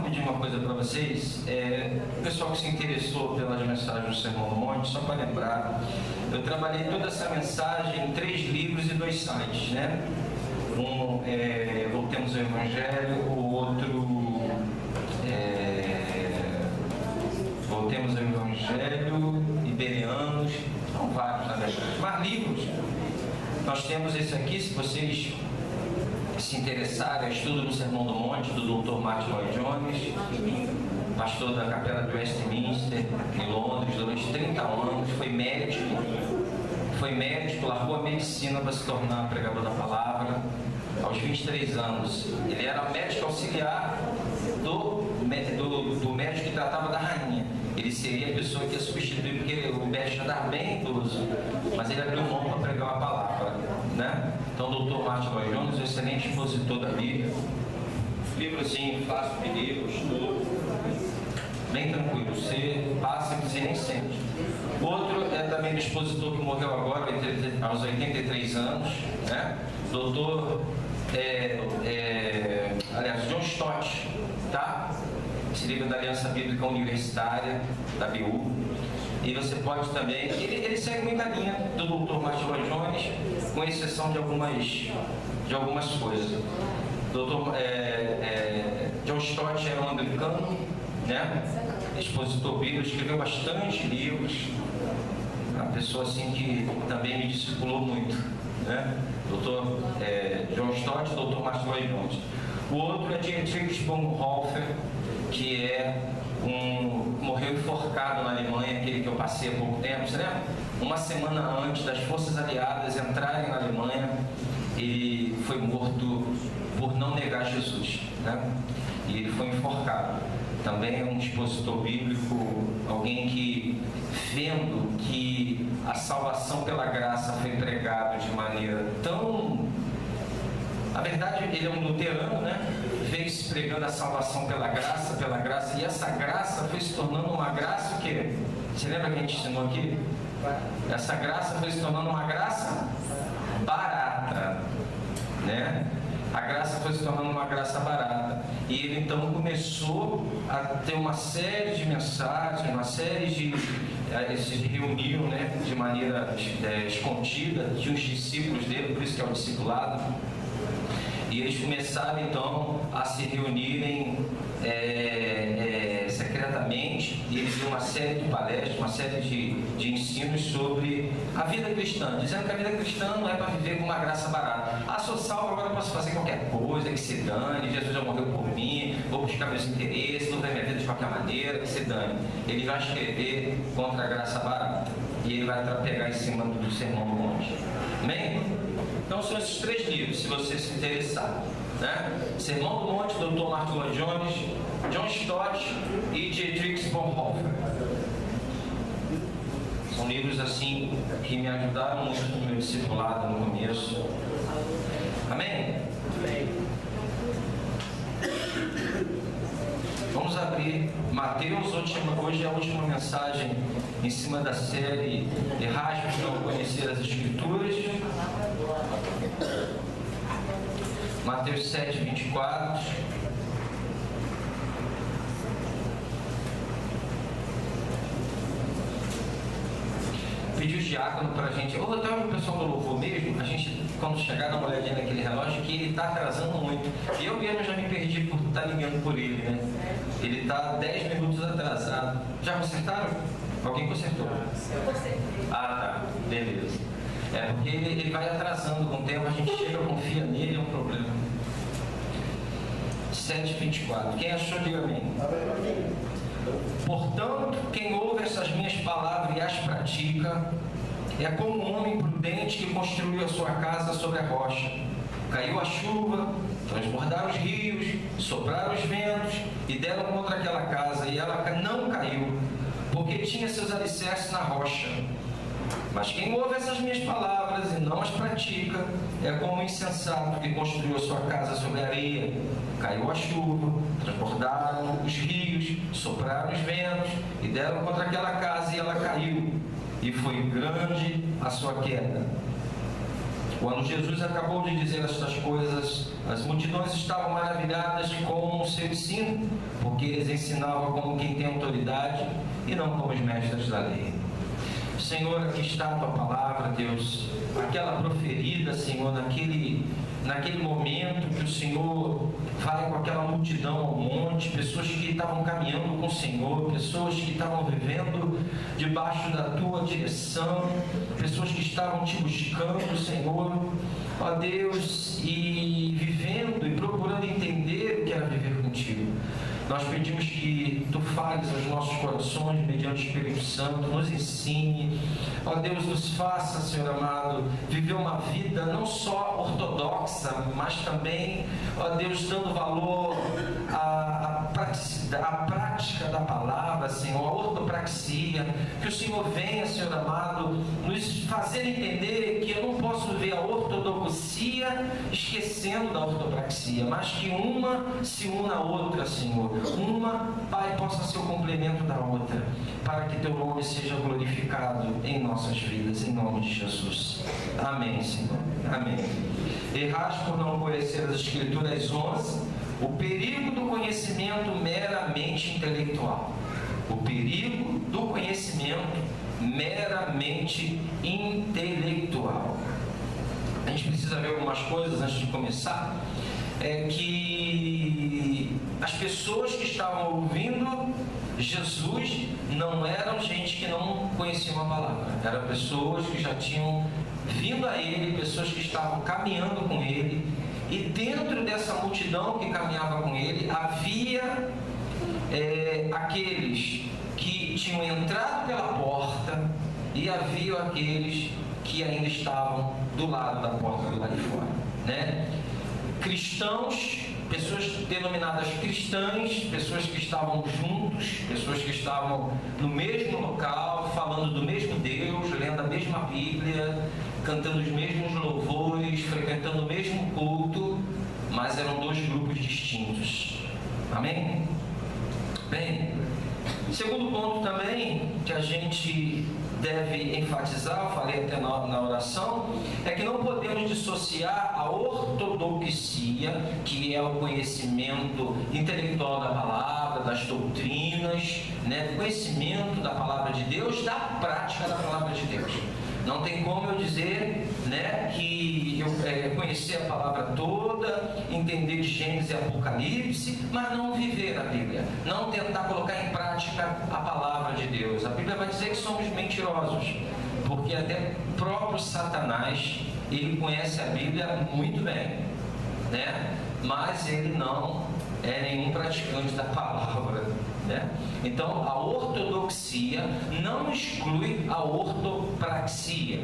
pedir uma coisa para vocês. O pessoal que se interessou pelas mensagens do Sermão do Monte, só para lembrar, eu trabalhei toda essa mensagem em 3 livros e 2 sites, né? Um é Voltemos ao Evangelho, o outro Voltemos ao Evangelho, Iberianos, são vários, na verdade. Mas livros, nós temos esse aqui, se vocês se interessarem, Estudo no Sermão do Monte, do Dr. Martin Lloyd-Jones, pastor da Capela de Westminster, em Londres, durante 30 anos, foi médico, largou a medicina para se tornar pregador da palavra. Aos 23 anos, ele era médico auxiliar do médico que tratava da rainha. Ele seria a pessoa que ia substituir, porque o médico estava bem idoso, mas ele abriu mão para pregar a palavra, né? Então, o Dr. Martin Lloyd-Jones, um excelente expositor da Bíblia, livrozinho fácil de ler, estudo, bem tranquilo, você passa e você nem sente. Outro é também um expositor que morreu agora, aos 83 anos, né? John Stott, tá? Esse livro da Aliança Bíblica Universitária, da BU. E você pode também, ele segue muita linha do Dr. Martin Lloyd-Jones, com exceção de algumas coisas. John Stott era um anglicano, né? Expositor bíblico, escreveu bastante livros, uma pessoa assim que também me discipulou muito, né? John Stott e Dr. Martin Lloyd-Jones. O outro é Dietrich Bonhoeffer, que morreu enforcado na Alemanha, aquele que eu passei há pouco tempo, você lembra? Uma semana antes das forças aliadas entrarem na Alemanha, ele foi morto por não negar Jesus, né? E ele foi enforcado. Também é um expositor bíblico, alguém que, vendo que a salvação pela graça foi pregada de maneira tão... Na verdade, ele é um luterano, né? Veio se pregando a salvação pela graça, e essa graça foi se tornando uma graça o quê? Você lembra que a gente ensinou aqui? Essa graça foi se tornando uma graça barata, né? A graça foi se tornando uma graça barata. E ele então começou a ter uma série de mensagens, uma série de... Eles se reuniam, né, de maneira escondida, de uns discípulos dele, por isso que é o discipulado. E eles começaram então a se reunirem secretamente, e eles deu uma série de palestras, uma série de ensinos sobre a vida cristã, dizendo que a vida cristã não é para viver com uma graça barata. Ah, sou salvo, agora eu posso fazer qualquer coisa, que se dane, Jesus já morreu por mim, vou buscar meus interesses, vou ver minha vida de qualquer maneira, que se dane. Ele vai escrever contra a graça barata, e ele vai pegar em cima do Sermão do Monte. Amém? Então são esses 3 livros, se você se interessar, né? Sermão do Monte, Dr. Martin Lloyd-Jones, John Stott e Dietrich Bonhoeffer. São livros assim que me ajudaram muito no meu discipulado no começo. Amém? Amém. Vamos abrir Mateus, hoje é a última mensagem em cima da série Erasmus não conhecer as Escrituras. Mateus 7, 24. Pediu o diácono para a gente, ou até o pessoal do louvor mesmo, a gente, quando chegar, dá uma olhadinha naquele relógio, que ele está atrasando muito. Eu mesmo já me perdi por estar ligando por ele, né? Ele está 10 minutos atrasado. Já consertaram? Alguém consertou? Eu consertei. Ah, tá. Beleza. Porque ele vai atrasando com o tempo, a gente chega, confia nele, é um problema. 7:24. Quem achou, diga amém. Portanto, quem ouve essas minhas palavras e as pratica, é como um homem prudente que construiu a sua casa sobre a rocha. Caiu a chuva, transbordaram os rios, sopraram os ventos e deram contra aquela casa, e ela não caiu, porque tinha seus alicerces na rocha. Mas quem ouve essas minhas palavras e não as pratica, é como um insensato que construiu a sua casa sobre a areia. Caiu a chuva, transbordaram os rios, sopraram os ventos e deram contra aquela casa, e ela caiu, e foi grande a sua queda. Quando Jesus acabou de dizer estas coisas, as multidões estavam maravilhadas com o seu ensino, porque eles ensinavam como quem tem autoridade e não como os mestres da lei. Senhor, aqui está a tua palavra, Deus, aquela proferida, Senhor, naquele momento que o Senhor vai com aquela multidão ao monte, pessoas que estavam caminhando com o Senhor, pessoas que estavam vivendo debaixo da tua direção, pessoas que estavam te buscando, Senhor, ó Deus, e vivendo e procurando entender o que era viver contigo. Nós pedimos que tu fales aos nossos corações mediante o Espírito Santo, nos ensine, ó Deus, nos faça, Senhor amado, viver uma vida não só ortodoxa, mas também, ó Deus, dando valor à prática da palavra, Senhor, a ortopraxia, que o Senhor venha, Senhor amado, nos fazer entender que eu não posso ver a ortodoxia esquecendo da ortopraxia, mas que uma se una à outra, Senhor. Uma, Pai, possa ser o complemento da outra, para que teu nome seja glorificado em nossas vidas, em nome de Jesus. Amém, Senhor. Amém. Errais por não conhecer as Escrituras 11, o perigo do conhecimento meramente intelectual. O perigo do conhecimento meramente intelectual. A gente precisa ver algumas coisas antes de começar. É que as pessoas que estavam ouvindo Jesus não eram gente que não conheciam a palavra, eram pessoas que já tinham vindo a Ele, pessoas que estavam caminhando com Ele, e dentro dessa multidão que caminhava com Ele, havia aqueles que tinham entrado pela porta e havia aqueles que ainda estavam do lado da porta do lado de fora, né? Cristãos, pessoas denominadas cristãs, pessoas que estavam juntos, pessoas que estavam no mesmo local, falando do mesmo Deus, lendo a mesma Bíblia, cantando os mesmos louvores, frequentando o mesmo culto, mas eram dois grupos distintos. Amém? Bem, segundo ponto também que a gente deve enfatizar, eu falei até na oração, é que não podemos dissociar a ortodoxia, que é o conhecimento intelectual da palavra, das doutrinas, né, do conhecimento da palavra de Deus, da prática da palavra de Deus. Não tem como eu dizer, né, que eu conhecer a palavra toda, entender de Gênesis e Apocalipse, mas não viver a Bíblia, não tentar colocar em prática a palavra de Deus. A Bíblia vai dizer que somos mentirosos, porque até o próprio Satanás, ele conhece a Bíblia muito bem, né? Mas ele não é nenhum praticante da palavra, né? Então, a ortodoxia não exclui a ortopraxia.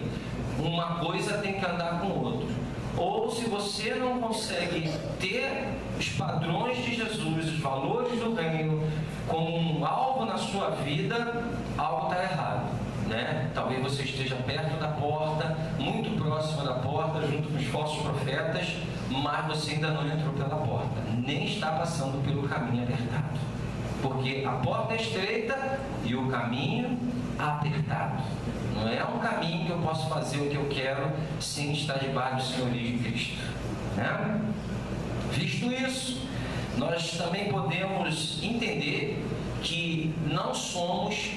Uma coisa tem que andar com o outro. Ou se você não consegue ter os padrões de Jesus, os valores do reino, como um alvo na sua vida, algo está errado, né? Talvez você esteja perto da porta, muito próximo da porta, junto com os falsos profetas, mas você ainda não entrou pela porta, nem está passando pelo caminho apertado. Porque a porta é estreita e o caminho apertado. Não é um caminho que eu posso fazer o que eu quero sem estar debaixo do senhorio de Cristo, né? Visto isso, nós também podemos entender que não somos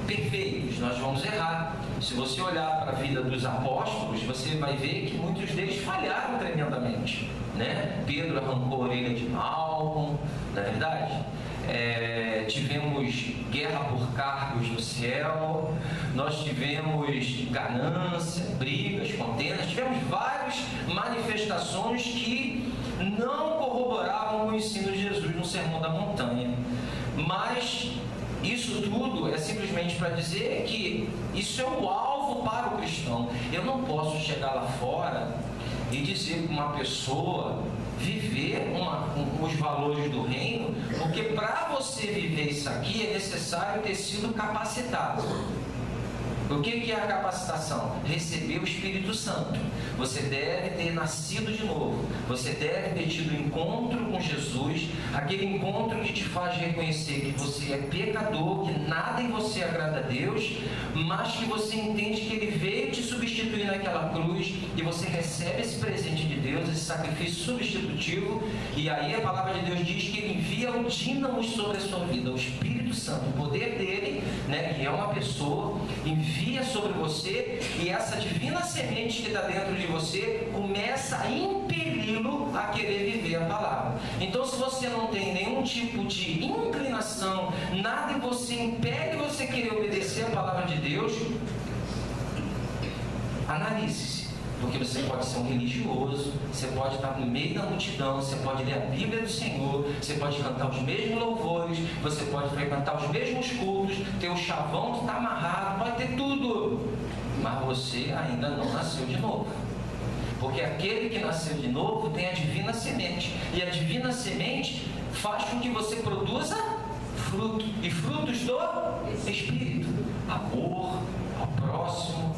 perfeitos, nós vamos errar. Se você olhar para a vida dos apóstolos, você vai ver que muitos deles falharam tremendamente, né? Pedro arrancou a orelha de Malco, não é verdade? Tivemos guerra por cargos no céu, nós tivemos ganância, brigas, contendas, tivemos várias manifestações que não corroboravam com o ensino de Jesus no Sermão da Montanha. Mas isso tudo é simplesmente para dizer que isso é o alvo para o cristão. Eu não posso chegar lá fora e dizer para uma pessoa viver os valores do reino, porque para você viver isso aqui é necessário ter sido capacitado. O que é a capacitação? Receber o Espírito Santo. Você deve ter nascido de novo. Você deve ter tido um encontro com Jesus, aquele encontro que te faz reconhecer que você é pecador, que nada em você agrada a Deus, mas que você entende que Ele veio te substituir naquela cruz, e você recebe esse presente de Deus, esse sacrifício substitutivo, e aí a palavra de Deus diz que Ele envia o dínamo sobre a sua vida, o Espírito Santo, o poder dele, né, que é uma pessoa, envia sobre você, e essa divina semente que está dentro de você começa a impeli-lo a querer viver a palavra. Então, se você não tem nenhum tipo de inclinação, nada em você impede você querer obedecer a palavra de Deus, analise-se. Porque você pode ser um religioso, você pode estar no meio da multidão, você pode ler a Bíblia do Senhor, você pode cantar os mesmos louvores, você pode frequentar os mesmos cultos, ter o chavão que está amarrado, pode ter tudo, mas você ainda não nasceu de novo. Porque aquele que nasceu de novo tem a divina semente, e a divina semente faz com que você produza fruto, e frutos do Espírito: amor ao próximo.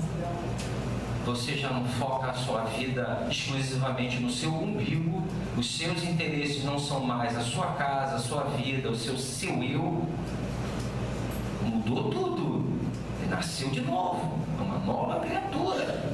Você já não foca a sua vida exclusivamente no seu umbigo, os seus interesses não são mais a sua casa, a sua vida, o seu eu. Mudou tudo. Ele nasceu de novo, é uma nova criatura.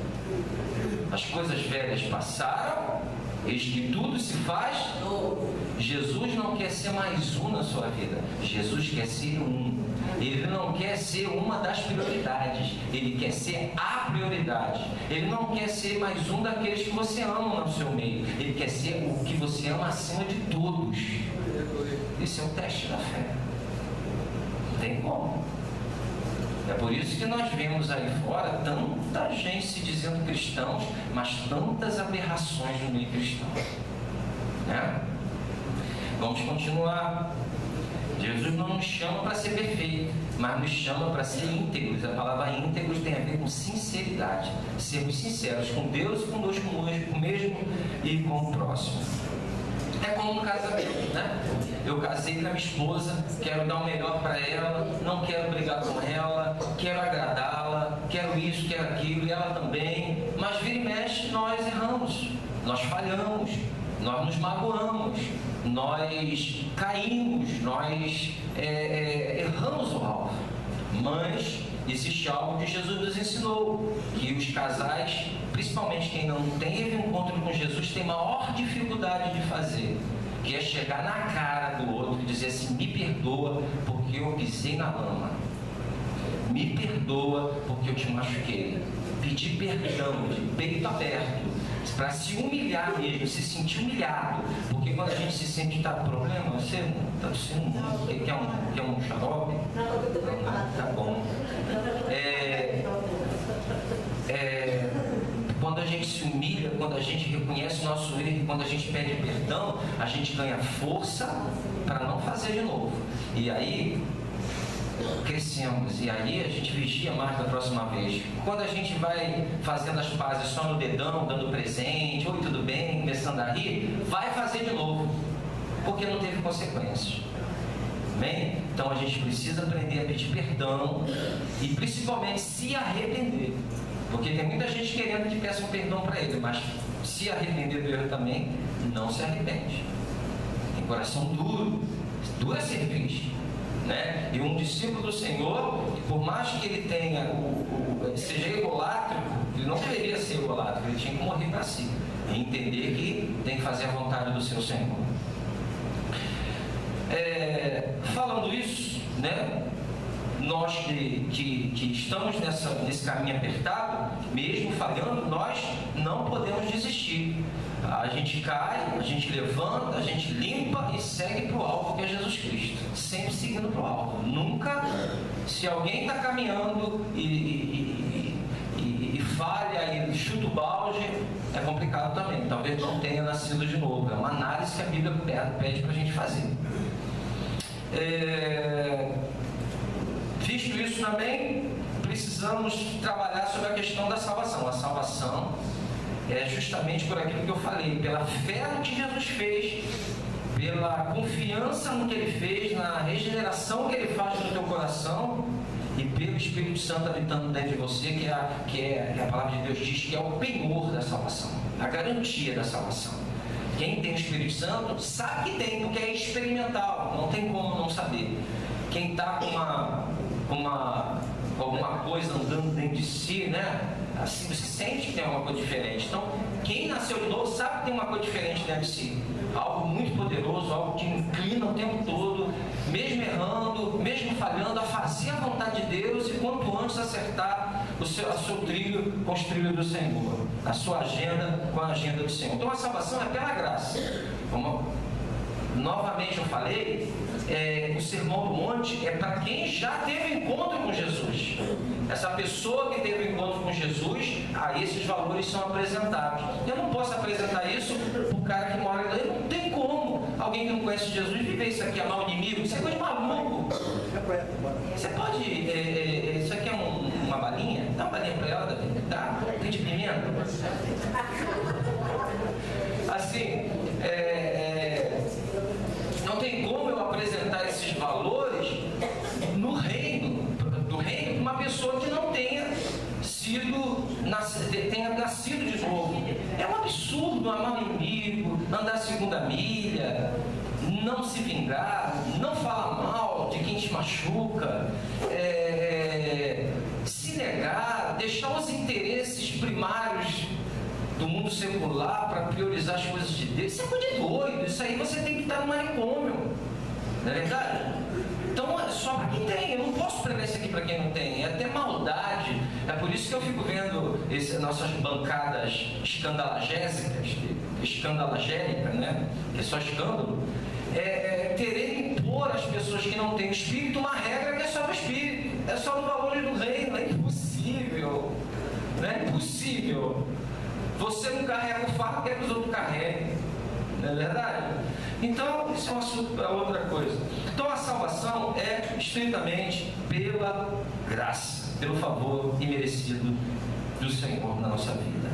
As coisas velhas passaram, eis que tudo se faz novo. Jesus não quer ser mais um na sua vida, Jesus quer ser um. Ele não quer ser uma das prioridades, ele quer ser a prioridade. Ele não quer ser mais um daqueles que você ama no seu meio, ele quer ser o que você ama acima de todos. Esse é o teste da fé. Não tem como. É por isso que nós vemos aí fora tanta gente se dizendo cristãos, mas tantas aberrações no meio cristão, né? Vamos continuar. Jesus não nos chama para ser perfeito, mas nos chama para ser íntegros. A palavra íntegros tem a ver com sinceridade, sermos sinceros com Deus e conosco mesmo e com o próximo. É como um casamento, né? Eu casei com a minha esposa, quero dar o melhor para ela, não quero brigar com ela, quero agradá-la, quero isso, quero aquilo, e ela também. Mas vira e mexe, nós erramos, nós falhamos, nós nos magoamos, nós caímos, nós erramos o alvo. Mas existe algo que Jesus nos ensinou, que os casais, principalmente quem não teve um encontro com Jesus, tem maior dificuldade de fazer, que é chegar na cara do outro e dizer assim: me perdoa porque eu pisei na lama, me perdoa porque eu te machuquei. Pedir perdão de peito aberto, para se humilhar mesmo, se sentir humilhado. Porque quando a gente se sente que está com problema, você está tossindo muito, quer um xarope? Tá bom. Quando a gente se humilha, quando a gente reconhece o nosso erro, quando a gente pede perdão, a gente ganha força para não fazer de novo. E aí crescemos, e aí a gente vigia mais da próxima vez. Quando a gente vai fazendo as pazes só no dedão, dando presente, oi, tudo bem, começando a rir, vai fazer de novo, porque não teve consequências. Amém? Então a gente precisa aprender a pedir perdão e principalmente se arrepender, porque tem muita gente querendo que peça um perdão para ele, mas se arrepender do erro também, não se arrepende. Tem coração duro, dura cerveja, né? E um discípulo do Senhor, por mais que ele tenha seja egolátrico, ele não deveria ser egolátrico, ele tinha que morrer para si e entender que tem que fazer a vontade do seu Senhor. Falando isso, né? Nós que estamos nesse caminho apertado, mesmo falhando, nós não podemos desistir. A gente cai, a gente levanta, a gente limpa e segue para o alvo, que é Jesus Cristo. Sempre seguindo para o alvo. Nunca, se alguém está caminhando e falha e chuta o balde, é complicado também. Talvez não tenha nascido de novo. É uma análise que a Bíblia pede para a gente fazer. Visto isso também, precisamos trabalhar sobre a questão da salvação. A salvação é justamente por aquilo que eu falei, pela fé no que Jesus fez, pela confiança no que Ele fez, na regeneração que Ele faz no teu coração, e pelo Espírito Santo habitando dentro de você, que a palavra de Deus diz que é o penhor da salvação, a garantia da salvação. Quem tem o Espírito Santo sabe que tem, porque é experimental, não tem como não saber. Quem está com alguma coisa andando dentro de si, né? Assim você sente que tem alguma coisa diferente. Então, quem nasceu de novo sabe que tem uma coisa diferente dentro de si. Algo muito poderoso, algo que inclina o tempo todo, mesmo errando, mesmo falhando, a fazer a vontade de Deus e quanto antes acertar o seu trilho com os trilhos do Senhor, a sua agenda com a agenda do Senhor. Então a salvação é pela graça. Novamente eu falei, o Sermão do Monte é para quem já teve encontro com Jesus. Essa pessoa que teve encontro com Jesus, aí esses valores são apresentados. Eu não posso apresentar isso para o cara que mora ali. Não tem como alguém que não conhece Jesus viver isso aqui, amar o inimigo. Isso é coisa de maluco. Você pode, isso aqui é uma balinha? Dá uma balinha para ela, Davi? Dá? Tem de pimenta? Assim, não tem como eu apresentar esses valores no reino, do reino, de uma pessoa que não tenha nascido de novo. É um absurdo amar o inimigo, andar a segunda milha, não se vingar, não falar mal de quem te machuca, se negar, deixar os interesses primários do mundo secular para priorizar as coisas de Deus. Isso é coisa de doido. Isso aí você tem que estar no manicômio, não é verdade? Então é só para quem tem. Eu não posso pregar isso aqui para quem não tem. É até maldade. É por isso que eu fico vendo nossas bancadas escandalagéricas, né? Que é só escândalo. Querer impor às pessoas que não têm espírito uma regra que é só no espírito, é só no valor do reino. É impossível. Não é impossível. Você não carrega o fardo, quer que os outros carreguem. Não é verdade? Então, isso é um assunto para outra coisa. Então, a salvação é estritamente pela graça, pelo favor imerecido do Senhor na nossa vida.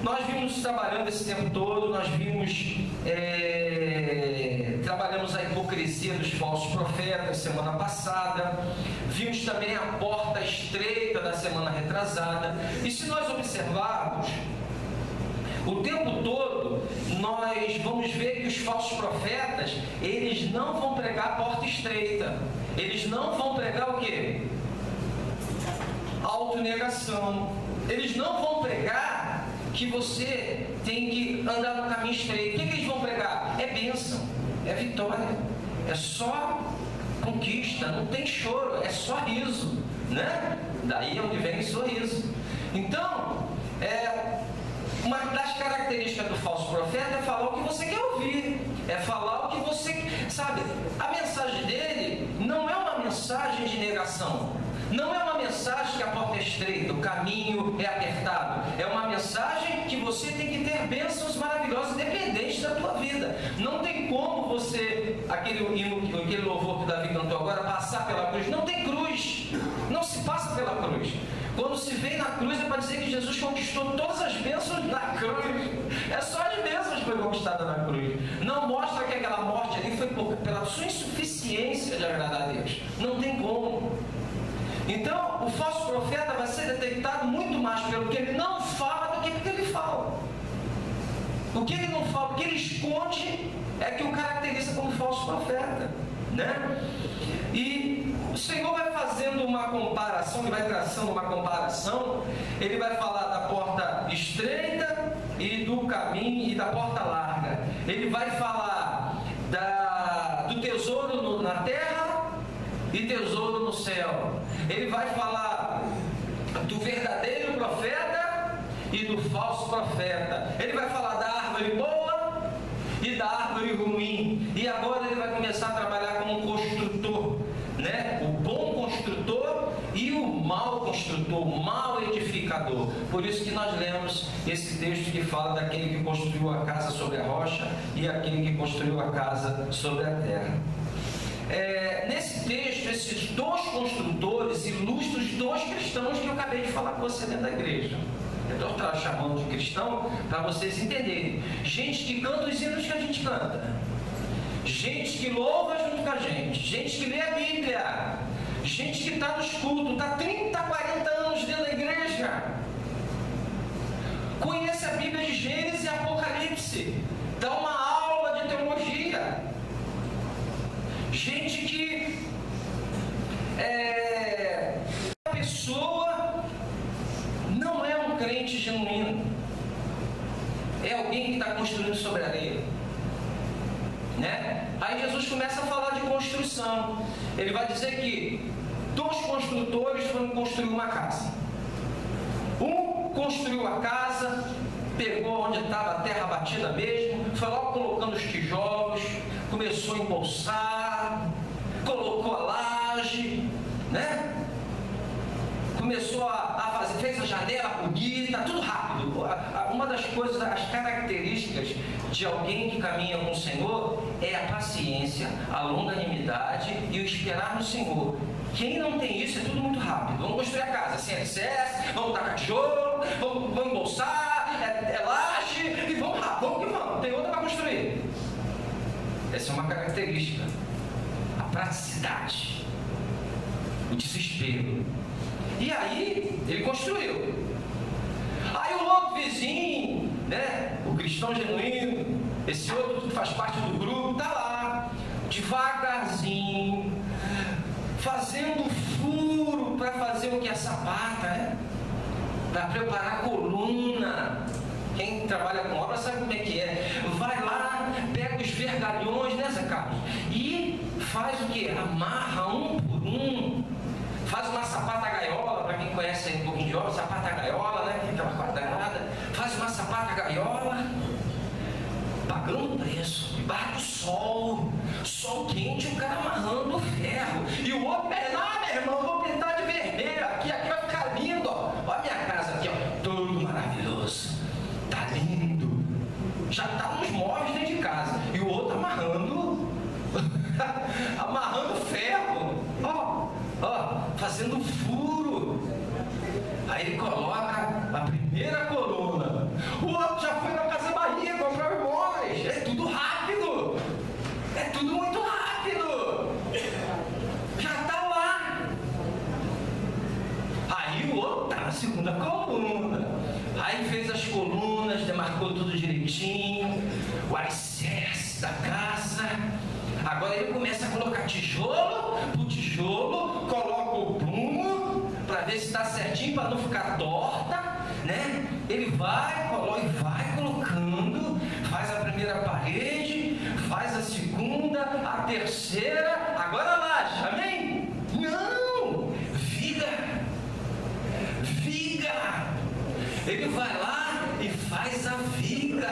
Nós vimos trabalhando esse tempo todo, nós vimos, trabalhamos a hipocrisia dos falsos profetas semana passada, vimos também a porta estreita da semana retrasada, e se nós observarmos, o tempo todo, nós vamos ver que os falsos profetas, eles não vão pregar a porta estreita, eles não vão pregar o quê? Autonegação, eles não vão pregar que você tem que andar no caminho estreito. O que eles vão pregar? É bênção, é vitória, é só conquista, não tem choro, é só riso, né? Daí é onde vem o sorriso. Então, uma das características do falso profeta é falar o que você quer ouvir, é falar o que você sabe. A mensagem dele não é uma mensagem de negação, não é uma mensagem que a porta é estreita, o caminho é apertado. É uma mensagem que você tem que ter bênçãos maravilhosas, independente da tua vida. Não tem como você, aquele louvor que o Davi cantou agora, passar pela cruz. Não tem cruz, não se passa pela cruz. Quando se vem na cruz é para dizer que Jesus conquistou todas as bênçãos na cruz. É só as bênçãos que foi conquistada na cruz. Não mostra que aquela morte ali foi pela sua insuficiência de agradar a Deus. Não tem como. Então, o falso profeta vai ser detectado muito mais pelo que ele não fala do que pelo que ele fala. O que ele não fala, o que ele esconde é que o caracteriza como falso profeta, né? E o Senhor vai fazendo uma comparação, ele vai traçando uma comparação, ele vai falar da porta estreita e do caminho e da porta larga. Ele vai falar do tesouro na terra e tesouro no céu. Ele vai falar do verdadeiro profeta e do falso profeta. Ele vai falar da árvore boa e da árvore ruim. E agora ele vai começar a trabalhar como um construtor, né? O bom construtor e o mau construtor, o mau edificador. Por isso que nós lemos esse texto que fala daquele que construiu a casa sobre a rocha e aquele que construiu a casa sobre a terra. Nesse texto, esses dois construtores ilustram os dois cristãos que eu acabei de falar com você dentro da igreja. Eu estou chamando de cristão para vocês entenderem. Gente que canta os hinos que a gente canta, gente que louva junto com a gente que lê a Bíblia, Gente que está nos cultos, está 30, 40 anos dentro da igreja. Conhece a Bíblia de Gênesis e Apocalipse. Dá uma aula de teologia. Gente que a pessoa não é um crente genuíno. É alguém que está construindo sobre a areia. Né? Aí Jesus começa a falar de construção. Ele vai dizer que 2 construtores foram construir uma casa. Um construiu a casa, pegou onde estava a terra batida mesmo, foi logo colocando os tijolos, começou a embolsar, colocou a laje, né? Começou a fazer, fez a janela bonita, tudo rápido. Uma das coisas, as características de alguém que caminha com o Senhor é a paciência, a longanimidade e o esperar no Senhor. Quem não tem isso é tudo muito rápido. Vamos construir a casa, sem alicerce, vamos tacar tijolo, vamos embolsar, é laje, e vamos lá, vamos que vamos, tem outra para construir. Essa é uma característica. A praticidade, o desespero. E aí, ele construiu. Aí o outro vizinho, né, o cristão genuíno, esse outro que faz parte do grupo, está lá, devagarzinho, fazendo furo para fazer o que? A sapata, né? Para preparar a coluna. Quem trabalha com obra sabe como é que é. Vai lá, pega os vergalhões, né, Zé Carlos? E faz o que? Amarra um por um. Faz uma sapata gaiola, para quem conhece um pouquinho de obra, sapata gaiola, né? Que é aquela quadrada. Faz uma sapata gaiola, pagando preço, debaixo do sol quente, o cara amarrando o ferro. E o outro, meu irmão, vou pintar de vermelho, aqui vai ficar lindo, ó. Olha a minha casa aqui, ó, tudo maravilhoso, tá lindo. Já tá nos móveis dentro de casa. E o outro amarrando, amarrando ferro, ó, fazendo furo. Aí ele coloca a primeira coluna. O outro já foi na Casa Bahia comprar os móveis. É tudo rápido. É tudo muito rápido. Já tá lá. Aí o outro tá na segunda coluna. Aí fez as colunas, demarcou tudo direitinho. O alicerce da casa. Agora ele começa a colocar tijolo por tijolo, coloca o prumo para ver se está certinho, para não ficar torta, né? Ele vai colocando, faz a primeira parede, faz a segunda, a terceira, agora a laje, amém? Não! Viga! Ele vai lá e faz a viga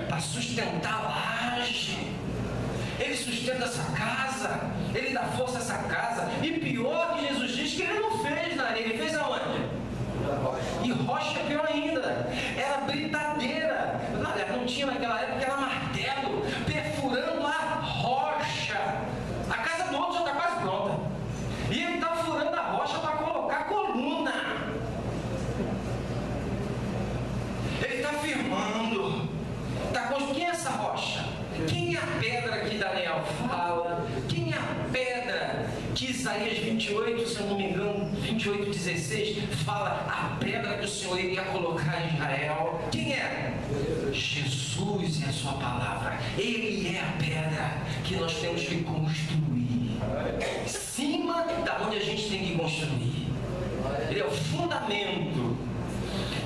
para sustentar a laje. Ele sustenta essa casa, ele dá força a essa casa. E pior que Jesus diz que ele não fez na areia, ele fez aonde? E rocha é pior ainda, era britadeira. Não tinha naquela época, era martelo, perfurando a rocha. A casa do outro já está quase pronta. E ele está furando a rocha para colocar a coluna. Ele está firmando. Quem é essa rocha? Quem é a pedra que Daniel fala? Quem é a pedra que Isaías 28, se eu não me engano, 28:16, fala a pedra que o Senhor iria colocar em Israel? Quem é? Jesus é a sua palavra. Ele é a pedra que nós temos que construir. Em cima da onde a gente tem que construir. Ele é o fundamento.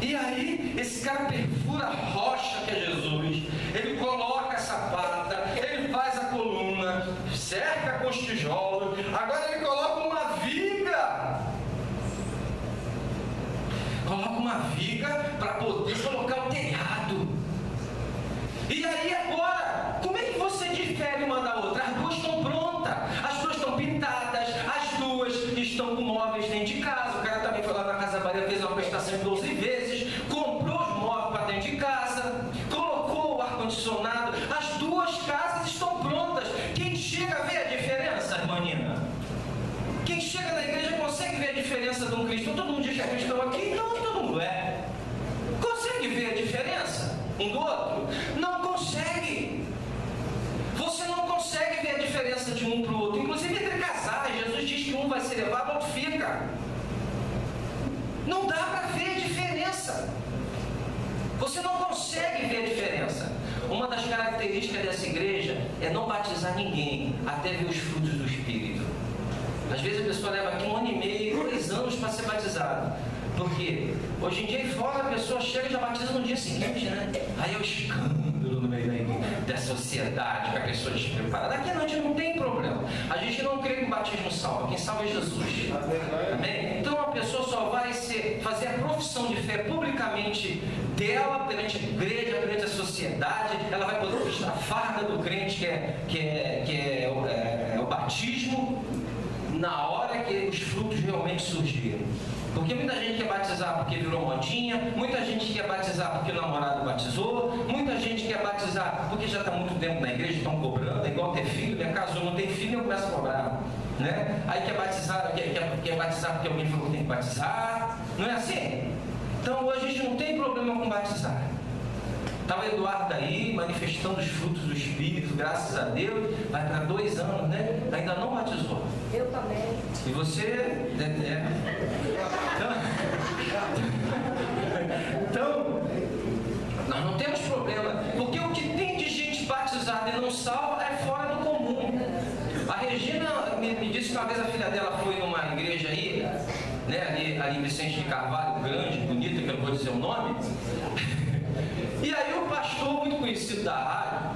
E aí, esse cara perfura a rocha que é Jesus, ele coloca a sapata, ele faz a coluna, cerca com os tijolos, agora ele coloca uma viga. Coloca uma viga para poder colocar o telhado. E aí agora, como é que você difere uma da outra? As duas estão prontas, as duas estão pintadas, as duas estão com móveis dentro de casa. O cara também foi lá na Casa Bahia, fez uma prestação de 12 vezes, comprou os móveis para dentro de casa, colocou o ar-condicionado, as duas casas estão prontas. Quem chega a ver a diferença, irmãinha? Quem chega na igreja consegue ver a diferença de um cristão? Todo mundo diz que é cristão aqui? Não, todo mundo é. Consegue ver a diferença um do outro? Não consegue. Você não consegue ver a diferença de um para o outro, inclusive entre casais. Jesus diz que um vai característica dessa igreja é não batizar ninguém até ver os frutos do Espírito. Às vezes a pessoa leva aqui 1 ano e meio, 2 anos para ser batizado. Por quê? Hoje em dia aí fora a pessoa chega e já batiza no dia seguinte, né? Aí é o escândalo no meio da sociedade, que a pessoa é despreparada. Aqui a gente não tem problema. A gente não crê que o batismo salva, quem salva é Jesus. Amém? Então a pessoa só vai fazer a profissão de fé publicamente dela, perante a igreja, perante a sociedade. Ela vai poder vestir a farda do crente, que é o batismo, na hora que os frutos realmente surgiram. Porque muita gente quer batizar porque virou modinha, muita gente quer batizar porque o namorado batizou, muita gente quer batizar porque já está muito tempo na igreja, estão cobrando, é igual ter filho, né? Casou, não tem filho, eu começo a cobrar, né? Aí quer batizar porque alguém falou que tem que batizar, não é assim? Então hoje a gente não tem problema com batizar. Estava o Eduardo aí, manifestando os frutos do Espírito, graças a Deus, vai para 2 anos, né? Ainda não batizou. Eu também. E você? Então, nós não temos problema, porque o que tem de gente batizada e não salva é fora do comum. A Regina me disse que uma vez a filha dela foi numa igreja aí, né, ali em Vicente de Carvalho, grande, bonita, que eu não vou dizer o nome. E aí o pastor, muito conhecido da rádio,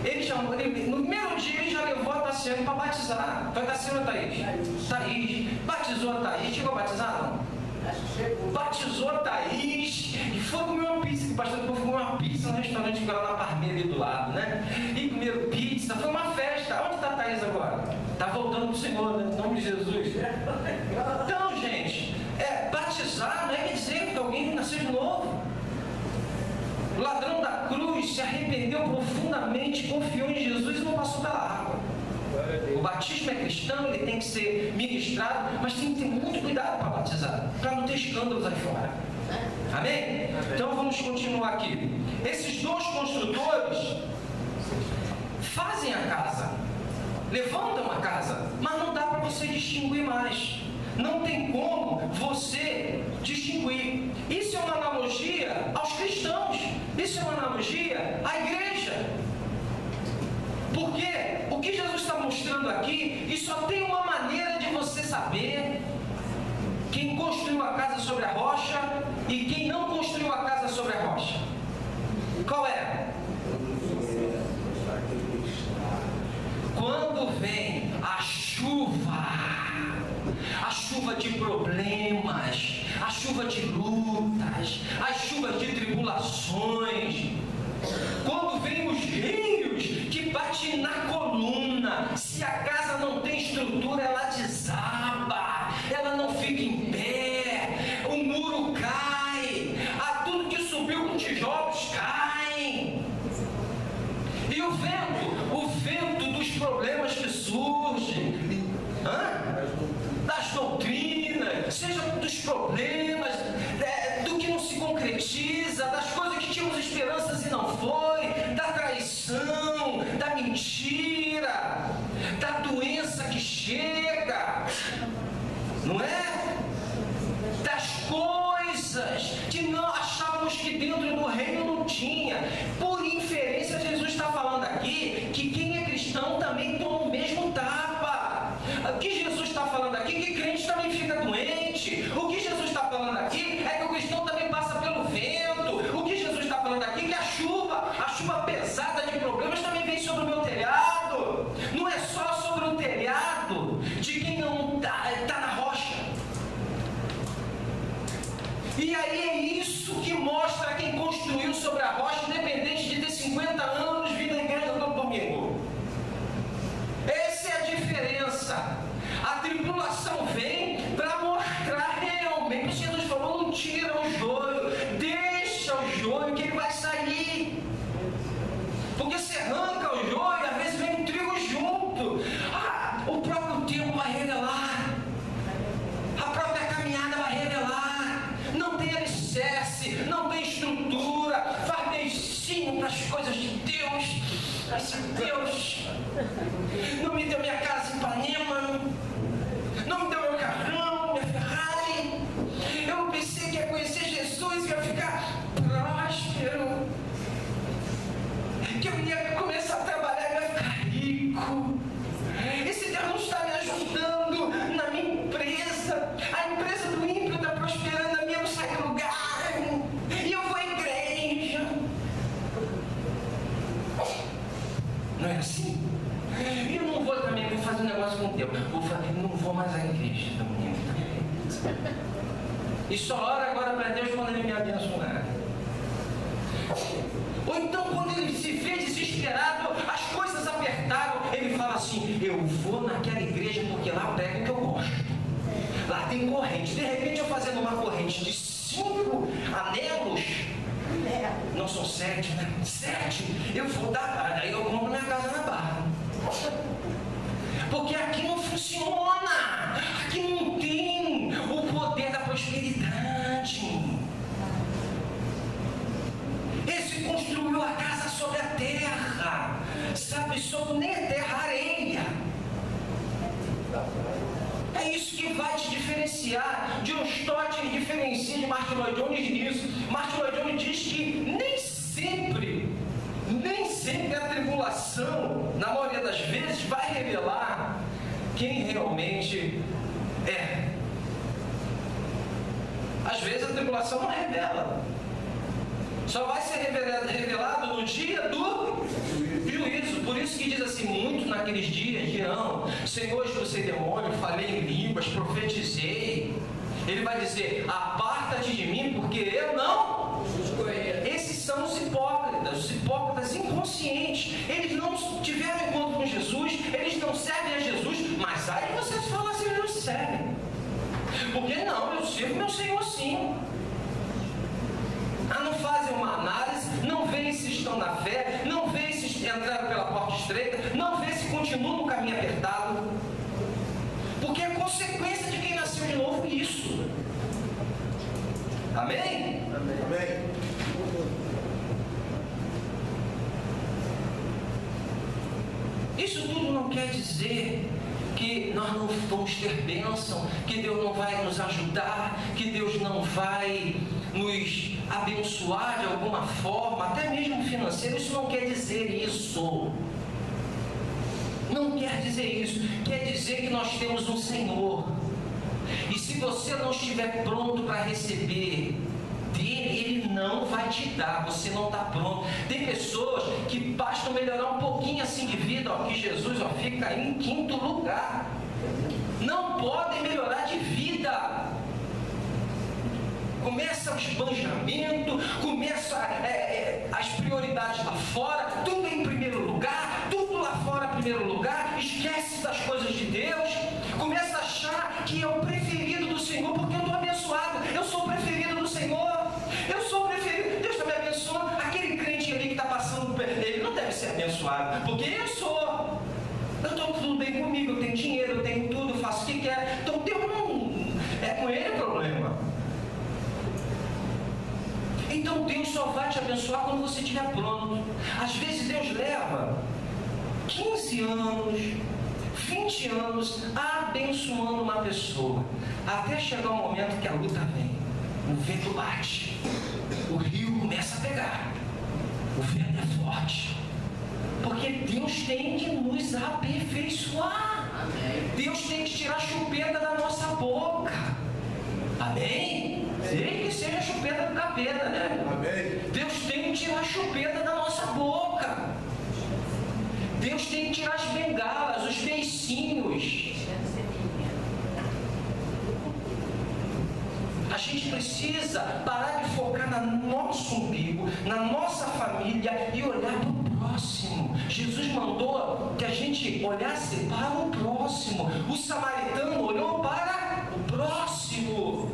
ele chamou, no primeiro dia ele já levou a Tassiane para batizar. Foi Tassiane ou Thaís? Thaís. Batizou a Thaís. Chegou a batizar, não? Batizou a Thaís e foi comer uma pizza, que o pastor foi comer uma pizza no restaurante que era na Parmeira ali do lado, né? E comeram pizza, foi uma festa. Onde está a Thaís agora? Está voltando para o Senhor, né? Em nome de Jesus. Então, gente, batizar não é quer dizer que alguém nasceu de novo. O ladrão da cruz se arrependeu profundamente, confiou em Jesus e não passou pela água. O batismo é cristão, ele tem que ser ministrado, mas tem que ter muito cuidado para batizar, para não ter escândalos aí fora. Amém? Então vamos continuar aqui. Esses 2 construtores fazem a casa, levantam a casa, mas não dá para você distinguir mais. Não tem como você distinguir. Isso é uma analogia aos cristãos. Isso é uma analogia à igreja. Porque o que Jesus está mostrando aqui, e só tem uma maneira de você saber quem construiu a casa sobre a rocha e quem não construiu a casa sobre a rocha. Qual é? Quando vem a chuva de problemas, a chuva de lutas, as chuvas de tribulações, quando vem os rios que batem na coluna, se a casa não tem estrutura, ela desaba, ela não fica em pé, o muro cai, tudo que subiu com tijolos cai. E o vento dos problemas que surgem, das doutrinas, seja dos problemas, do que não se concretiza, das coisas que tínhamos esperanças e não foi, da traição, da mentira, da doença que chega, não é? Das coisas que não achávamos que dentro do reino não tinha. Por inferência, Jesus está falando aqui que quem é cristão também toma o mesmo tapa. O que Jesus está falando aqui é que crente também fica doente. O que Jesus está falando aqui é que o cristão também passa pelo vento. O que Jesus está falando aqui é que a chuva pesada de problemas também vem sobre o meu telhado. Não é só sobre o telhado de quem não está na rocha. E aí é isso que mostra quem construiu sobre a rocha, independente de ter 50 anos vindo à igreja todo domingo. Essa é a diferença. A tribulação vem para mostrar realmente. Jesus falou: não tira o joio, deixa o joio que ele vai sair. Porque se arranca o joio, às vezes vem o trigo junto. O próprio tempo vai revelar. A própria caminhada vai revelar. Não tem alicerce, não tem e só ora agora para Deus quando Ele me abençoar. Ou então, quando ele se vê desesperado, as coisas apertaram, ele fala assim: eu vou naquela igreja porque lá prega o que eu gosto. Lá tem corrente. De repente, eu fazendo uma corrente de 5 anelos, não são 7, né? 7, eu vou dar, aí eu compro minha casa na Barra. Porque aqui não funciona, aqui não tem o poder da prosperidade. Esse construiu a casa sobre a terra, sabe, sobre nem a terra, a areia. É isso que vai te diferenciar. John Stott diferencia de Martin Lloyd Jones nisso. Martin Lloyd Jones diz que nem sempre a tribulação, na maioria das vezes, vai revelar quem realmente é. Às vezes a tribulação não revela. Só vai ser revelado no dia do juízo. Por isso que diz assim: muito naqueles dias dirão: Senhor, expulsei demônio, falei em línguas, profetizei. Ele vai dizer: aparta-te de mim, porque eu não os conheço. Esses são os hipócritas inconscientes. Eles não tiveram encontro com Jesus, eles não servem a Jesus, mas aí vocês falam assim: eles não servem. Porque não, eu sirvo meu Senhor sim. Não fazem uma análise, não veem se estão na fé, não veem se entraram pela porta estreita, não veem se continuam no caminho apertado. Porque é consequência de quem nasceu de novo isso. Amém? Amém. Isso tudo não quer dizer que nós não vamos ter bênção, que Deus não vai nos ajudar, que Deus não vai nos abençoar de alguma forma, até mesmo financeiro. Isso não quer dizer isso. Não quer dizer isso. Quer dizer que nós temos um Senhor. E se você não estiver pronto para receber dele, ele não vai te dar. Você não está pronto. Tem pessoas que bastam melhorar um pouquinho assim de vida, ó, que Jesus fica aí em 5º lugar. Não podem melhorar de vida. Começa o esbanjamento, começa as prioridades lá fora, tudo em primeiro lugar, tudo lá fora em primeiro lugar, esquece das coisas de Deus, começa a achar que é o preferido do Senhor, porque eu estou abençoado, eu sou o preferido do Senhor, eu sou o preferido, Deus está me abençoando. Aquele crente ali que está passando, ele não deve ser abençoado, porque eu sou. Eu estou tudo bem comigo, eu tenho dinheiro, eu tenho tudo, eu faço o que quero, então Deus não, é com ele o problema. Então Deus só vai te abençoar quando você estiver pronto. Às vezes Deus leva 15 anos, 20 anos abençoando uma pessoa, até chegar o momento que a luta vem, o vento bate, o rio começa a pegar, o vento é forte, porque Deus tem que nos aperfeiçoar. Deus tem que tirar a chupeta da nossa boca. Amém? Nem que seja a chupeta do capeta, né? Amém. Deus tem que tirar a chupeta da nossa boca. Deus tem que tirar as bengalas, os beicinhos. A gente precisa parar de focar no nosso umbigo, na nossa família e olhar para o próximo. Jesus mandou que a gente olhasse para o próximo. O samaritano olhou para o próximo.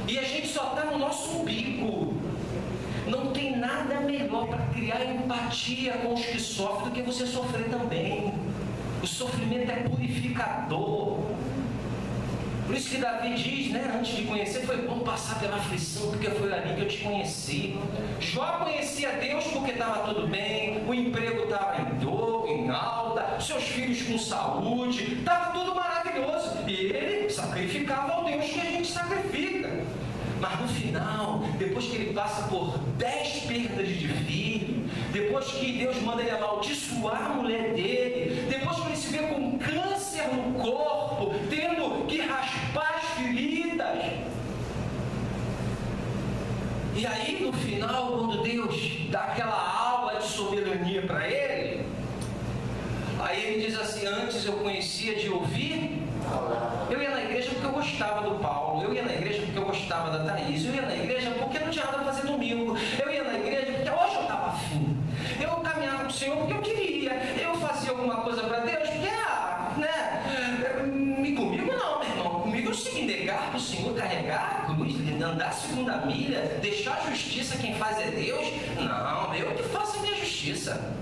E a gente só está no nosso umbigo. Não tem nada melhor para criar empatia com os que sofrem do que você sofrer também. O sofrimento é purificador. Por isso que Davi diz, né, antes de conhecer, foi bom passar pela aflição, porque foi ali que eu te conheci. Jó conhecia Deus porque estava tudo bem, o emprego estava em alta, seus filhos com saúde, estava tudo maravilhoso. E ele sacrificava ao Deus que a gente sacrifica. Mas no final, depois que ele passa por 10 perdas de filho, depois que Deus manda ele amaldiçoar a mulher dele, depois que ele se vê com câncer no corpo, tendo que raspar as feridas, e aí no final, quando Deus dá aquela aula de soberania para ele, aí ele diz assim: antes eu conhecia de ouvir Eu ia na igreja porque eu gostava do Paulo, eu ia na igreja porque eu gostava da Thaís, eu ia na igreja porque não tinha nada a fazer domingo, eu ia na igreja porque hoje eu estava afim, eu caminhava com o Senhor porque eu queria, eu fazia alguma coisa para Deus porque, e comigo não, meu irmão, comigo eu sei negar para o Senhor, carregar a cruz, andar a segunda milha, deixar a justiça, quem faz é Deus, não, eu que faço a minha justiça.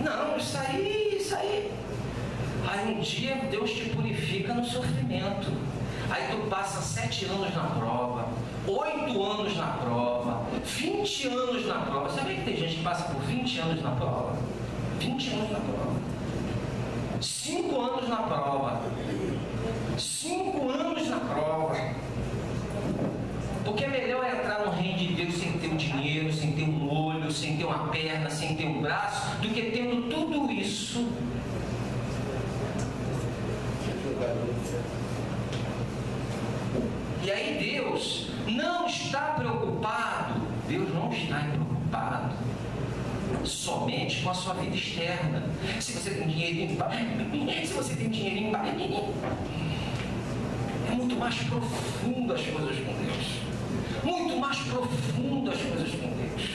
Não, isso aí. Aí um dia Deus te purifica no sofrimento. Aí tu passa 7 anos na prova, 8 anos na prova, 20 anos na prova. Sabia que tem gente que passa por 20 anos na prova? 20 anos na prova. 5 anos na prova. 5 anos na prova. Porque é melhor entrar no reino de Deus sem ter um dinheiro, sem ter um olho, sem ter uma perna, sem ter um braço, do que tendo tudo isso. E aí Deus não está preocupado, somente com a sua vida externa. Se você tem dinheirinho, se você tem dinheirinho, é muito mais profundo as coisas com Deus. Muito mais profundo as coisas com Deus.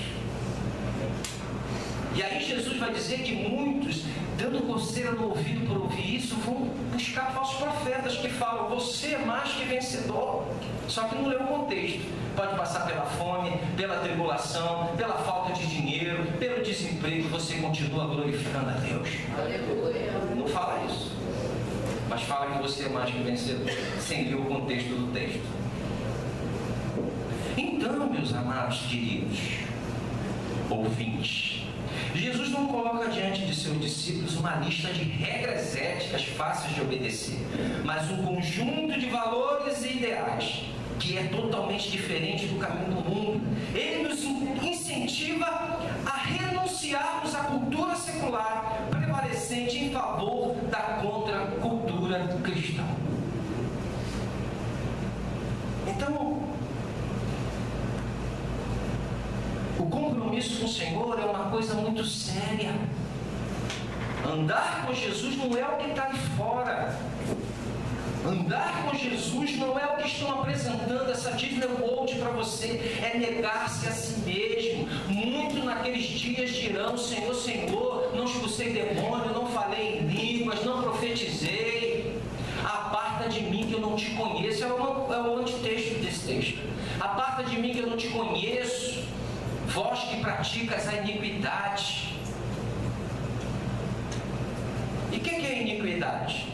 E aí Jesus vai dizer que muitos, dando coceira no ouvido por ouvir isso, vão buscar falsos profetas que falam, você é mais que vencedor. Só que não lê o contexto. Pode passar pela fome, pela tribulação, pela falta de dinheiro, pelo desemprego, você continua glorificando a Deus. Aleluia. Não fala isso. Mas fala que você é mais que vencedor, sem ler o contexto do texto. Então, meus amados queridos ouvintes, Jesus não coloca diante de seus discípulos uma lista de regras éticas fáceis de obedecer, mas um conjunto de valores e ideais que é totalmente diferente do caminho do mundo. Ele nos incentiva a renunciarmos à cultura secular prevalecente em favor da contracultura cristã. Então, o compromisso com o Senhor é uma coisa muito séria. Andar com Jesus não é o que está aí fora. Andar com Jesus não é o que estão apresentando essa Disney World para você, é negar-se a si mesmo. Muito naqueles dias dirão, Senhor, Senhor, não expulsei demônio, não falei em línguas, não profetizei. Aparta de mim que eu não te conheço, é o antitexto desse texto. Aparta de mim que eu não te conheço, vós que praticas a iniquidade. E o que é iniquidade?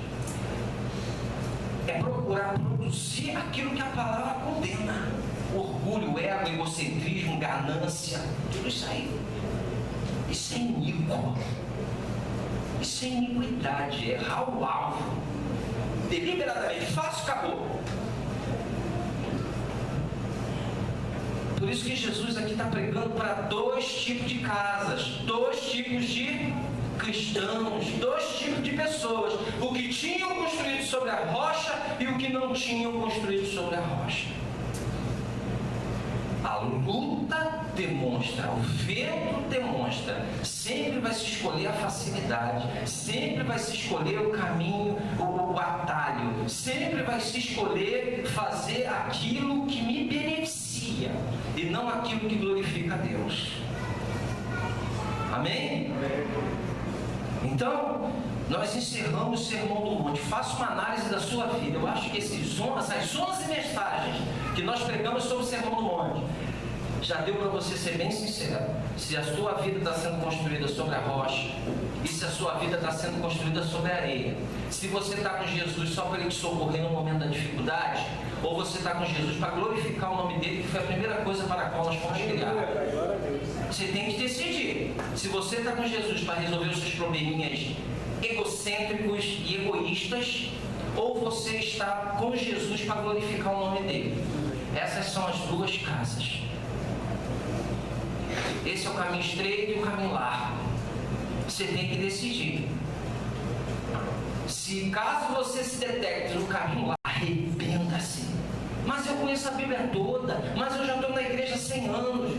É procurar produzir aquilo que a palavra condena. Orgulho, ego, egocentrismo, ganância, tudo isso aí. Isso é iníquo. Isso é iniquidade, é errar o alvo. Deliberadamente, fácil, acabou. Por isso que Jesus aqui está pregando para 2 tipos de casas, 2 tipos de cristãos, 2 tipos de pessoas, o que tinham construído sobre a rocha e o que não tinham construído sobre a rocha. A luta demonstra, o vento demonstra, sempre vai se escolher a facilidade, sempre vai se escolher o caminho, o atalho, sempre vai se escolher fazer aquilo que me beneficia e não aquilo que glorifica a Deus. Amém? Então, nós encerramos o Sermão do Monte. Faça uma análise da sua vida. Eu acho que essas 11 mensagens que nós pregamos sobre o Sermão do Monte, já deu para você ser bem sincero. Se a sua vida está sendo construída sobre a rocha, e se a sua vida está sendo construída sobre a areia. Se você está com Jesus só para Ele te socorrer no momento da dificuldade, ou você está com Jesus para glorificar o nome dEle, que foi a primeira coisa para a qual nós fomos criados. Você tem que decidir. Se você está com Jesus para resolver os seus probleminhas egocêntricos e egoístas, ou você está com Jesus para glorificar o nome dEle. Essas são as 2 casas. Esse é o caminho estreito e o caminho largo. Você tem que decidir. Se caso você se detecte no caminho largo, arrependa-se. Mas eu conheço a Bíblia toda, mas eu já estou na igreja há 100 anos.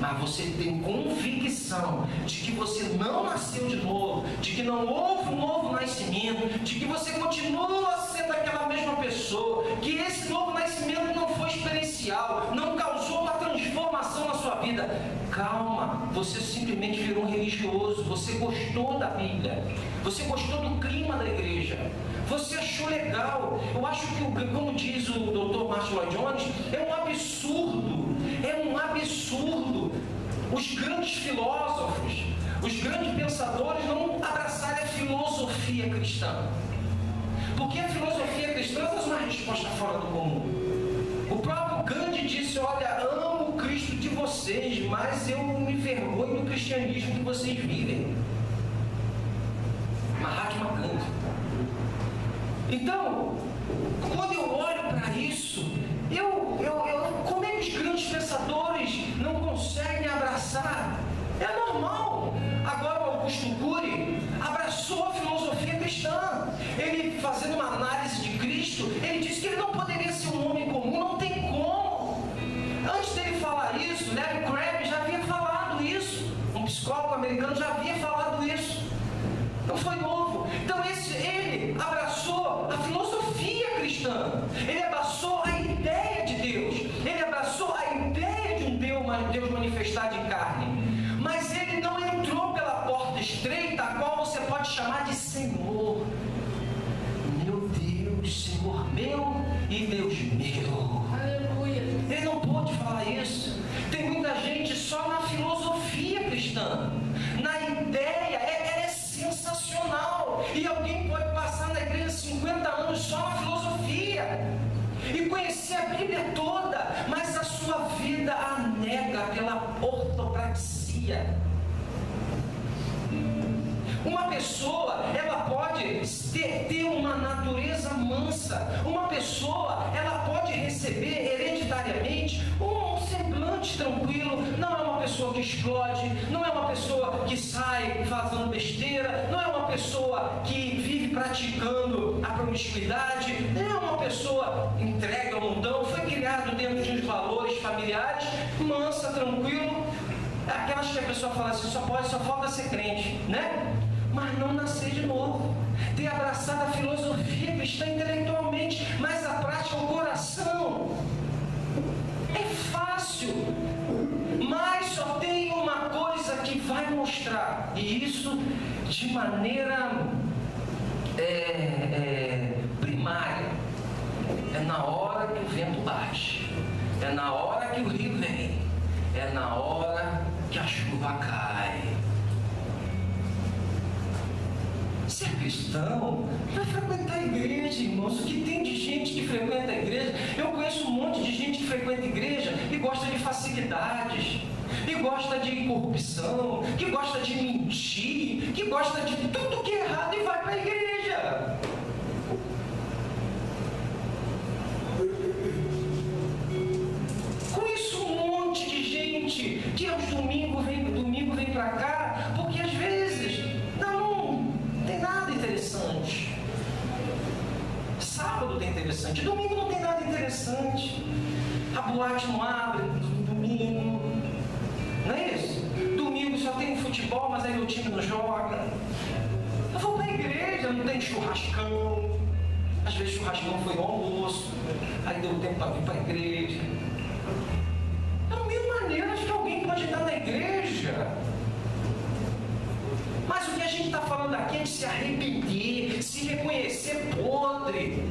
mas você tem convicção de que você não nasceu de novo, de que não houve um novo nascimento, de que você continua sendo aquela mesma pessoa, que esse novo nascimento não foi experiencial, não causou uma transformação na sua vida, calma, você simplesmente virou um religioso, você gostou da Bíblia, você gostou do clima da igreja, você achou legal. Eu acho que, como diz o Dr. Martin Lloyd Jones, é um absurdo os grandes filósofos, os grandes pensadores não abraçarem a filosofia cristã, porque a filosofia cristã faz uma resposta fora do comum. O próprio Gandhi disse: olha, amo o Cristo de vocês, mas eu me envergonho do cristianismo que vocês vivem. Mahatma Gandhi. Então, quando eu olho para isso, como é que os grandes pensadores não conseguem abraçar? É normal. Agora o Augusto Cury abraçou a filosofia cristã. Ele, fazendo uma análise de Cristo, ele disse que ele não poderia ser um homem comum, não tem como. Antes dele falar isso, Larry Crabb já havia falado isso. Um psicólogo americano já havia falado isso. Não foi novo. Então ele abraçou a filosofia cristã. Ele abraçou a ideia de Deus. Ele abraçou a ideia de um Deus manifestado em carne. Mas ele não entrou pela porta estreita, a qual você pode chamar de Senhor. Meu Deus, Senhor meu e Deus meu. Aleluia. Ele não pôde falar isso. Tem muita gente só na filosofia cristã, na ideia, ela é sensacional. E alguém pode passar na igreja 50 anos só na filosofia e conhecer a Bíblia toda, mas a sua vida a nega pela ortopraxia. Uma pessoa, ela pode ter uma natureza mansa. Uma pessoa, ela pode receber hereditariamente um semblante tranquilo. Não é uma pessoa que explode, não é uma pessoa que sai fazendo besteira, não é uma pessoa que vive praticando a promiscuidade, não é uma pessoa entregue ao mundão, foi criado dentro de uns valores familiares, mansa, tranquilo. Aquelas que a pessoa fala assim, só falta ser crente, né? Mas não nascer de novo, ter abraçado a filosofia cristã intelectualmente, mas a prática, o coração. É fácil, mas só tem uma coisa que vai mostrar, e isso de maneira primária. É na hora que o vento bate, é na hora que o rio vem, é na hora que a chuva cai. Ser cristão vai frequentar a igreja, irmãos. O que tem de gente que frequenta a igreja? Eu conheço um monte de gente que frequenta a igreja e gosta de facilidades, e gosta de corrupção, que gosta de mentir, que gosta de tudo que é errado e vai para a igreja. Conheço um monte de gente que aos domingos vem para cá, porque às vezes não tem nada interessante. Sábado tem interessante, domingo não tem nada interessante. A boate não abre no domingo, não é isso? Domingo só tem futebol, mas aí meu time não joga. Eu vou para a igreja, não tem churrascão. Às vezes churrascão foi no almoço, aí deu tempo para vir para a igreja. É mil maneiras que alguém pode estar na igreja. Mas o que a gente está falando aqui é de se arrepender, se reconhecer podre,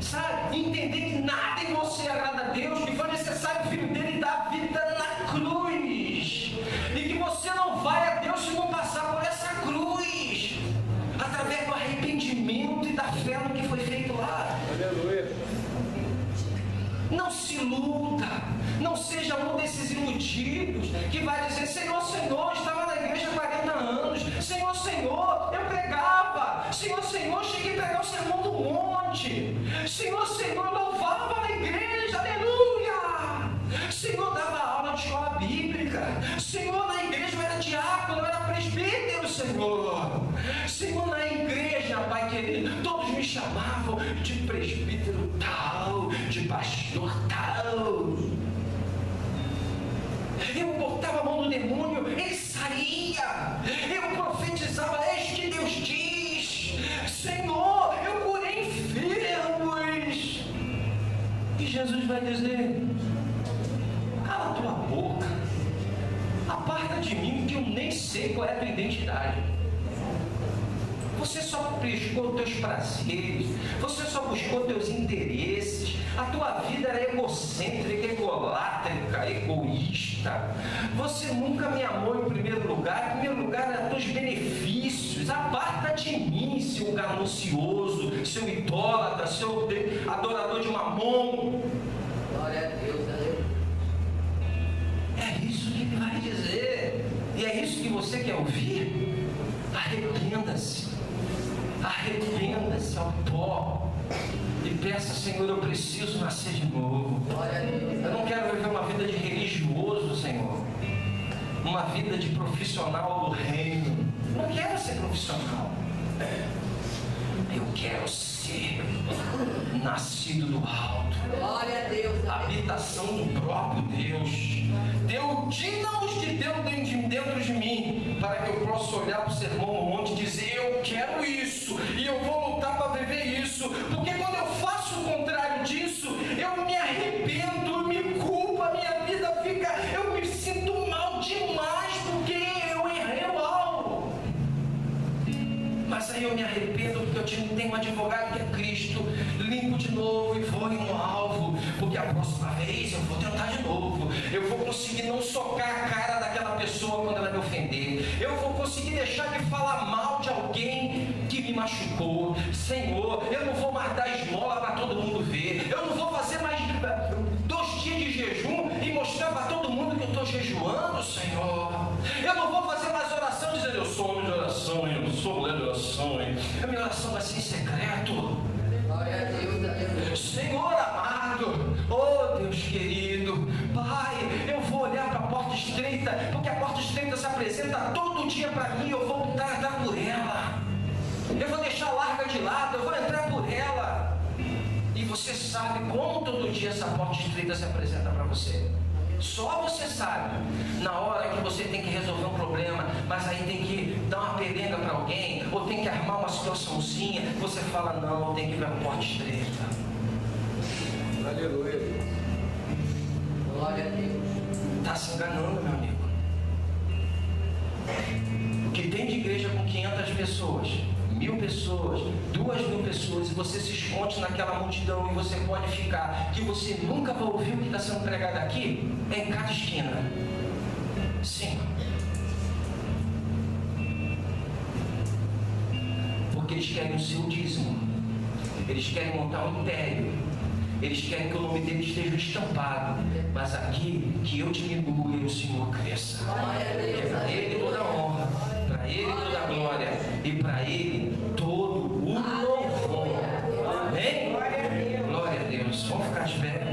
sabe? Entender que nada em você agrada a Deus, que foi necessário o Filho dele dar a vida na cruz, e que você não vai a Deus se não passar por essa cruz, através do arrependimento e da fé no que foi feito lá. Aleluia. Não se iluda, não seja um desses iludidos que vai dizer: Senhor, Senhor, estava na igreja há 40 anos, Senhor, Senhor, eu pregava, Senhor, Senhor, cheguei a pregar o sermão do monte, Senhor, Senhor, louvava na igreja, aleluia, Senhor, dava aula de escola bíblica, Senhor, na igreja eu era diácono, eu era presbítero, Senhor, na igreja, Pai querido, todos me chamavam de presbítero tal, de pastor tal. eu botava a mão no demônio, ele saía. Eu profetizava, é isso que Deus diz. Senhor, eu curei enfermos. E Jesus vai dizer: cala a tua boca, aparta de mim, que eu nem sei qual é a tua identidade. Você só buscou teus prazeres, você só buscou teus interesses, a tua vida era egocêntrica, egolátrica, egoísta. Você nunca me amou em primeiro lugar eram teus benefícios. Aparta de mim, seu ganancioso, seu idólatra, seu adorador de Mamon. Glória a Deus, aleluia. É isso que ele vai dizer. E é isso que você quer ouvir? Arrependa-se. Arrependa-se ao pó e peça: Senhor, eu preciso nascer de novo. Glória a Deus. Eu não quero viver uma vida de religioso, Senhor, uma vida de profissional do reino. Eu não quero ser profissional. Eu quero ser nascido do alto. Glória a Deus. Habitação do próprio Deus. Deu dínamos de Deus dentro de mim, para que eu possa olhar para o sermão no monte e dizer: eu quero isso, e eu vou lutar para viver isso. Porque quando eu faço o contrário disso, eu me arrependo, me culpo, a minha vida fica, eu me sinto mal demais, porque eu errei o alvo. Mas aí eu me arrependo, porque eu tenho um advogado que é Cristo, limpo de novo e vou no alvo, porque a próxima vez eu vou tentar de novo. Eu vou conseguir não socar a cara daquela pessoa quando ela me ofender. Eu vou conseguir deixar de falar mal de alguém que me machucou. Senhor, eu não vou mais dar esmola para todo mundo ver. Eu não vou fazer mais 2 dias de jejum e mostrar para todo mundo que eu estou jejuando, Senhor. Eu não vou fazer mais oração dizendo: eu sou homem de oração, eu sou mulher de oração. A minha oração vai ser em secreto. Glória a Deus, aleluia. Senhor amado, oh Deus querido, Pai, eu vou olhar para a porta estreita, porque a porta estreita se apresenta todo dia para mim. Eu vou entrar por ela, eu vou deixar a larga de lado, eu vou entrar por ela. E você sabe como todo dia essa porta estreita se apresenta para você. Só você sabe, na hora que você tem que resolver um problema, mas aí tem que dar uma perenga para alguém, ou tem que armar uma situaçãozinha, você fala: não, eu tenho que ir para a porta estreita. Aleluia. Glória a Deus. Está se enganando, meu amigo. O que tem de igreja com 500 pessoas, 1000 pessoas, 2000 pessoas, e você se esconde naquela multidão e você pode ficar, que você nunca vai ouvir o que está sendo pregado aqui, é em cada esquina. Sim. Porque eles querem o seu dízimo, eles querem montar um império, eles querem que o nome dele esteja estampado, mas aqui, que eu diminua e o Senhor cresça. Porque para Ele toda a honra, para Ele toda a glória, e para Ele todo o louvor. Amém? Glória a Deus. Vamos ficar de pé.